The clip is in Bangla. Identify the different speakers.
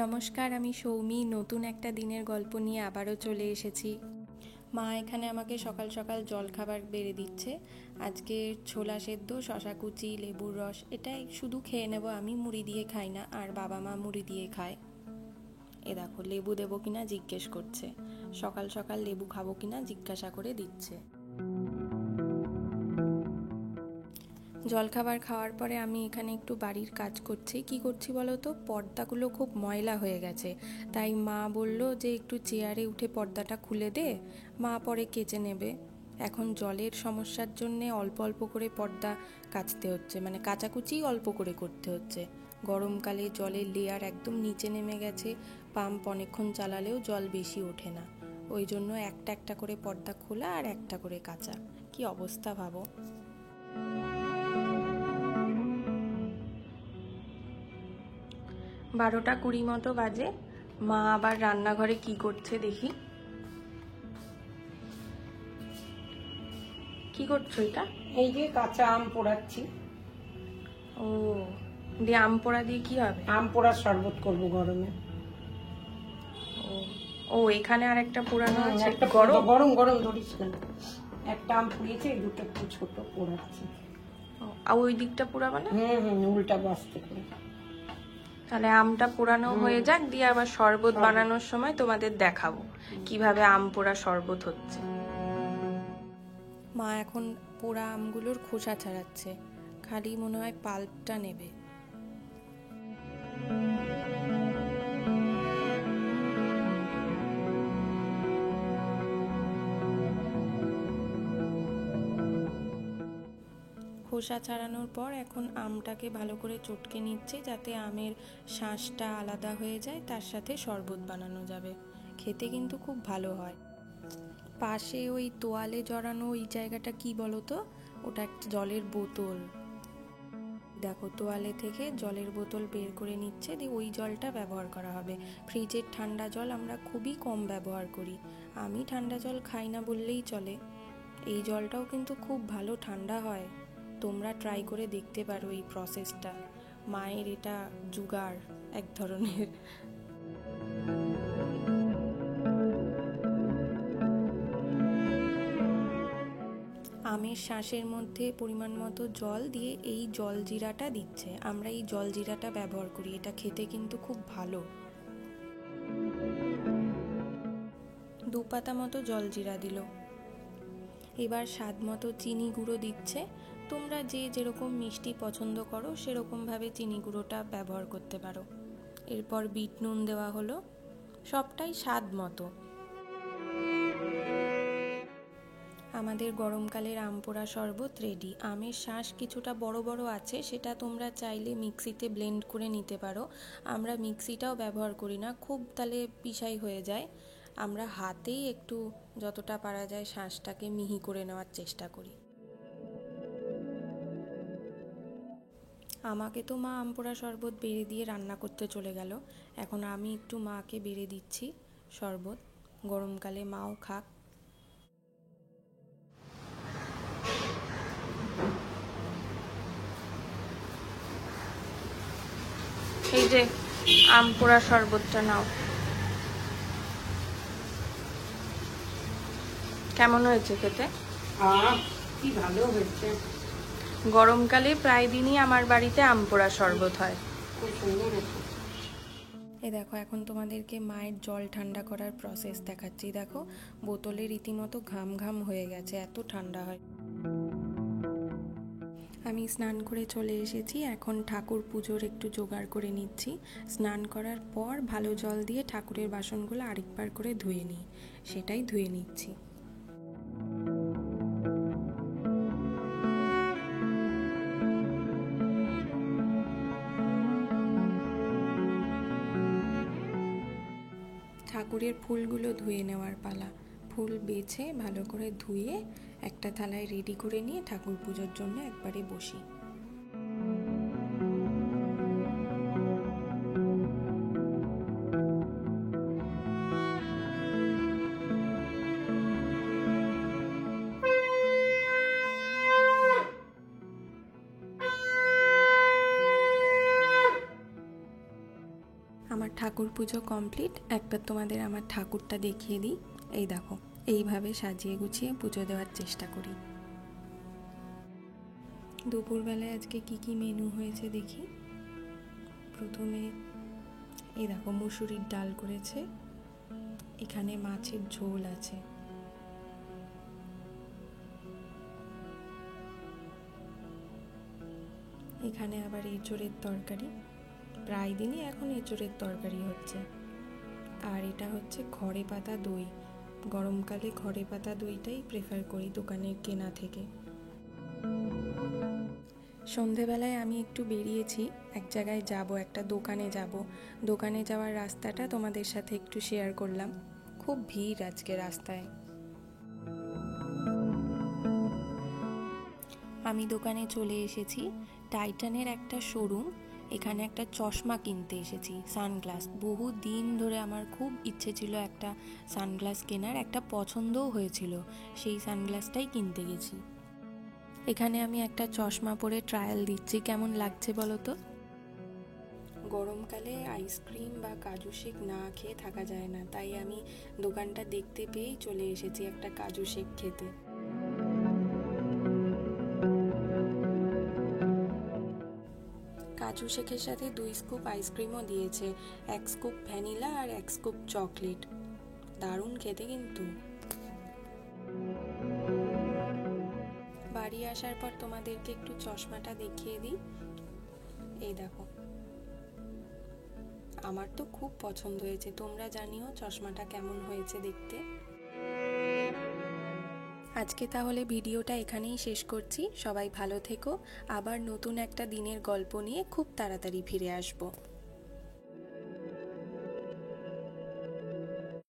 Speaker 1: নমস্কার, আমি সৌমি নতুন একটা দিনের গল্প নিয়ে আবারও চলে এসেছি। মা এখানে আমাকে সকাল সকাল জলখাবার বেড়ে দিচ্ছে। আজকে ছোলা সেদ্ধ, শশা কুচি, লেবুর রস, এটাই শুধু খেয়ে নেব। আমি মুড়ি দিয়ে খাই না, আর বাবা মা মুড়ি দিয়ে খায়। এ দেখো, লেবু দেবো কিনা জিজ্ঞেস করছে। সকাল সকাল লেবু খাবো কিনা জিজ্ঞাসা করে দিচ্ছে। জলখাবার খাওয়ার পরে আমি এখানে একটু বাড়ির কাজ করছি। কি করছি বলো তো, পর্দাগুলো খুব ময়লা হয়ে গেছে। তাই মা বলল যে একটু চেয়ারে উঠে পর্দাটা খুলে দে, মা পরে কেচে নেবে। এখন জলের সমস্যার জন্যে অল্প অল্প করে পর্দা কাচতে হচ্ছে, মানে কাচাকুচি অল্প করে করতে হচ্ছে। গরমকালে জলের লেয়ার একদম নিচে নেমে গেছে, পাম্প অনেকক্ষণ চালালেও জল বেশি ওঠে না। ওই জন্য একটা একটা করে পর্দা খোলা আর একটা করে কাচা। কি অবস্থা ভাবো। 12টা 20 মতো বাজে। মা আবার রান্নাঘরে কি করছে দেখি। কি করছো এটা?
Speaker 2: এই যে কাঁচা আম পোড়াচ্ছি।
Speaker 1: ও, দিয়ে আম পোড়া দিয়ে কি হবে?
Speaker 2: আম পোড়ার শরবত করব গরমে।
Speaker 1: ও ও, এখানে আর একটা পোড়ানো আছে।
Speaker 2: একটা
Speaker 1: গরম
Speaker 2: গরম গরম ধরিস কেন? একটা আম পুড়িয়েছে, এই দুটো একটু ছোট পোড়াচ্ছি।
Speaker 1: আর ওই দিকটা পোড়াবে না?
Speaker 2: উল্টা বাস্তে করে।
Speaker 1: তাহলে আমটা পোড়ানো হয়ে যাক, দিয়ে আবার শরবত বানানোর সময় তোমাদের দেখাবো কিভাবে আম পোড়া শরবত হচ্ছে। মা এখন পোড়া আমগুলোর খোসা ছাড়াচ্ছে, খালি মনে হয় পাল্পটা নেবে। খোসা ছাড়ানোর পর এখন আমটাকে ভালো করে চটকে নিচ্ছে, যাতে আমের শাঁসটা আলাদা হয়ে যায়, তার সাথে শরবত বানানো যাবে। খেতে কিন্তু খুব ভালো হয়। পাশে ওই তোয়ালে জড়ানো ওই জায়গাটা কি বলো তো? ওটা একটা জলের বোতল। দেখো, তোয়ালে থেকে জলের বোতল বের করে নিচ্ছে, দিয়ে ওই জলটা ব্যবহার করা হবে। ফ্রিজের ঠান্ডা জল আমরা খুবই কম ব্যবহার করি। আমি ঠান্ডা জল খাই না বললেই চলে। এই জলটাও কিন্তু খুব ভালো ঠান্ডা হয়। তোমরা ট্রাই করে দেখতে পারো এই প্রসেসটা। মায়ের এটা জুগাড় এক ধরনের। আমের শাঁসের মধ্যে পরিমাণ মতো জল দিয়ে এই জলজিরাটা দিচ্ছে। আমরা এই জলজিরাটা ব্যবহার করি, এটা খেতে কিন্তু খুব ভালো। 2 পাতা মতো জলজিরা দিল। এবার স্বাদ মতো চিনি গুঁড়ো দিচ্ছে। তোমরা যে যেরকম মিষ্টি পছন্দ করো সেরকমভাবে চিনি গুঁড়োটা ব্যবহার করতে পারো। এরপর বিট নুন দেওয়া হলো। সবটাই স্বাদ মতো। আমাদের গরমকালের আম পোড়া শরবত রেডি। আমের শাঁস কিছুটা বড় বড় আছে, সেটা তোমরা চাইলে মিক্সিতে ব্লেন্ড করে নিতে পারো। আমরা মিক্সিটাও ব্যবহার করি না, খুব তাহলে পিসাই হয়ে যায়। আমরা হাতেই একটু যতটা পারা যায় শাঁসটাকে মিহি করে নেওয়ার চেষ্টা করি। আমাকে তো মা আম পোড়া শরবত বেড়ে দিয়ে রান্না করতে চলে গেল। এখন আমি একটু মাকে বেড়ে দিচ্ছি শরবত, গরমকালে মাও খাক। এই যে আম পোড়া শরবতটা নাও। কেমন হয়েছে খেতে?
Speaker 2: কি ভালো হয়েছে।
Speaker 1: গরমকালে প্রায় দিনই আমার বাড়িতে আম পোড়া শরবত হয়।
Speaker 2: খুব সুন্দর হয়েছে।
Speaker 1: এই দেখো, এখন তোমাদেরকে মায়ের জল ঠান্ডা করার প্রসেস দেখাচ্ছি। দেখো, বোতলে রীতিমতো ঘাম ঘাম হয়ে গেছে, এত ঠান্ডা হয়। আমি স্নান করে চলে এসেছি। এখন ঠাকুর পুজোর একটু জোগাড় করে নিচ্ছি। স্নান করার পর ভালো জল দিয়ে ঠাকুরের বাসনগুলো আরেকবার করে ধুয়ে নিই, সেটাই ধুয়ে নিচ্ছি। ঠাকুরের ফুলগুলো ধুয়ে নেওয়ার পালা। ফুল বেছে ভালো করে ধুয়ে একটা থালায় রেডি করে নিয়ে ঠাকুর পুজোর জন্য একবারে বসি। আমার ঠাকুর পুজো কমপ্লিট। একবার তোমাদের আমার ঠাকুরটা দেখিয়ে দিই। এই দেখো, এইভাবে সাজিয়ে গুছিয়ে পুজো দেওয়ার চেষ্টা করি। দুপুরবেলায় আজকে কি কি মেনু হয়েছে দেখি। প্রথমে এই দেখো, মুসুরির ডাল করেছে, এখানে মাছের ঝোল আছে, এখানে আবার এঁচোড়ের তরকারি, প্রায় দিনই এখন এঁচোড়ের তরকারি হচ্ছে। আর এটা হচ্ছে ঘরে পাতা দই। গরমকালে ঘরে পাতা দইটাই প্রেফার করি দোকানের কেনা থেকে। সন্ধেবেলায় আমি একটু বেরিয়েছি, এক জায়গায় যাব, একটা দোকানে যাব। দোকানে যাওয়ার রাস্তাটা তোমাদের সাথে একটু শেয়ার করলাম। খুব ভিড় আজকে রাস্তায়। আমি দোকানে চলে এসেছি, টাইটানের একটা শোরুম। এখানে একটা চশমা কিনতে এসেছি, সানগ্লাস। বহু দিন ধরে আমার খুব ইচ্ছে ছিল একটা সানগ্লাস কেনার, একটা পছন্দও হয়েছিল, সেই সানগ্লাসটাই কিনতে গেছি। এখানে আমি একটা চশমা পরে ট্রায়াল দিচ্ছি, কেমন লাগছে বলো তো। গরমকালে আইসক্রিম বা কাজু শেক না খেয়ে থাকা যায় না, তাই আমি দোকানটা দেখতে পেয়েই চলে এসেছি একটা কাজু শেক খেতে। কাজু শেকের সাথে 2 স্কুপ আইসক্রিমও দিয়েছে, 1 স্কুপ ভ্যানিলা আর 1 স্কুপ চকলেট। দারুণ খেতে কিন্তু। বাড়ি আসার পর তোমাদেরকে একটু চশমাটা দেখিয়ে দিই। এই দেখো, আমার তো খুব পছন্দ হয়েছে, তোমরা জানিও চশমাটা কেমন হয়েছে দেখতে। আজকে তাহলে ভিডিওটা এখানেই শেষ করছি। সবাই ভালো থেকো। আবার নতুন একটা দিনের গল্প নিয়ে খুব তাড়াতাড়ি ফিরে আসবো।